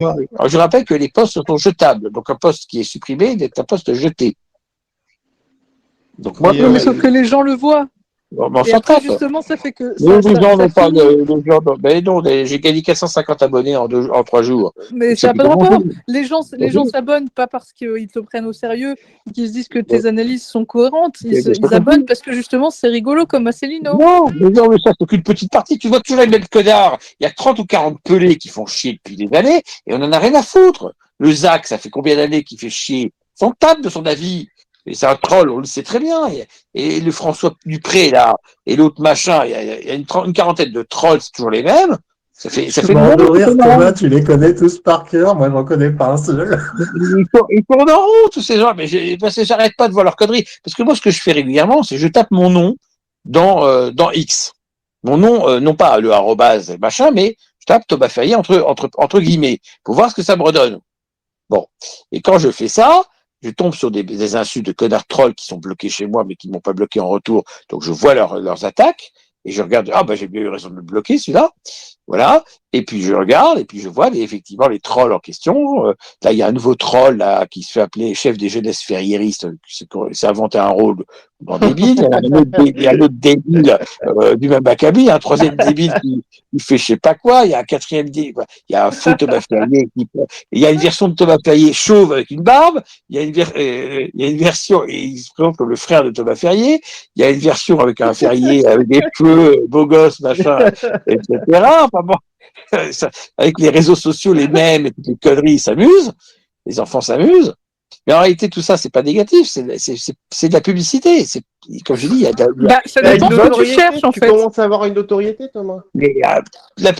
Alors, je rappelle que les postes sont jetables. Donc, un poste qui est supprimé est un poste jeté. Donc, moi, Mais, Mais sauf que les gens le voient. on Et s'en après, tape. justement, ça fait que Mais ça, les gens ça n'ont pas finit. mais non, j'ai gagné 450 abonnés en 3 jours. Mais Donc, ça c'est n'a plus pas de grand rapport. chose. Les gens s'abonnent pas parce qu'ils te prennent au sérieux, qu'ils se disent que tes Ouais. analyses sont cohérentes. J'ai pas Ils compris. abonnent parce que justement, c'est rigolo comme Asselineau. Non, mais ça, c'est qu'une petite partie. Tu vois toujours les mêmes connards. Il y a 30 ou 40 pelés qui font chier depuis des années et on en a rien à foutre. Le Zach, ça fait combien d'années qu'il fait chier? Son table de son avis. Et c'est un troll, on le sait très bien. Et le François Dupré, là, et l'autre machin, il y a une quarantaine de trolls, c'est toujours les mêmes. Ça je fait suis une mort de année que rire, c'est Thomas, marrant. tu les connais tous par cœur, moi j'en connais pas un seul. Ils tournent en rond, tous ces gens. Mais parce que j'arrête pas de voir leurs conneries. Parce que moi, ce que je fais régulièrement, c'est que je tape mon nom dans X. Mon nom, non pas le arrobase machin, mais je tape Thomas Ferrier entre guillemets pour voir ce que ça me redonne. Bon. Et quand je fais ça, je tombe sur des insultes de connards trolls qui sont bloqués chez moi, mais qui ne m'ont pas bloqué en retour. Donc je vois leurs attaques et je regarde. Ah, bah j'ai bien eu raison de le bloquer, celui-là. Voilà. Et puis je regarde et puis je vois effectivement les trolls en question. Là, il y a un nouveau troll là qui se fait appeler chef des jeunesses ferriéristes, qui s'est inventé un rôle dans débile. Il y a un autre débile du même acabit, un troisième débile qui fait je sais pas quoi. Il y a un quatrième débile. Il y a un faux Thomas Ferrier. Il y a une version de Thomas Ferrier chauve avec une barbe. Il y a une version et il se présente comme le frère de Thomas Ferrier. Il y a une version avec un Ferrier avec des cheveux beau gosse machin, etc. Enfin bon, avec les réseaux sociaux les mêmes et toutes les conneries, ils s'amusent, les enfants s'amusent. Mais en réalité, tout ça, c'est pas négatif, c'est de la publicité. Comme je dis, il y a Bah, ça T'as une dépend ce que tu notoriété, cherches, en tu fait. commences à avoir une notoriété, Thomas. mais, la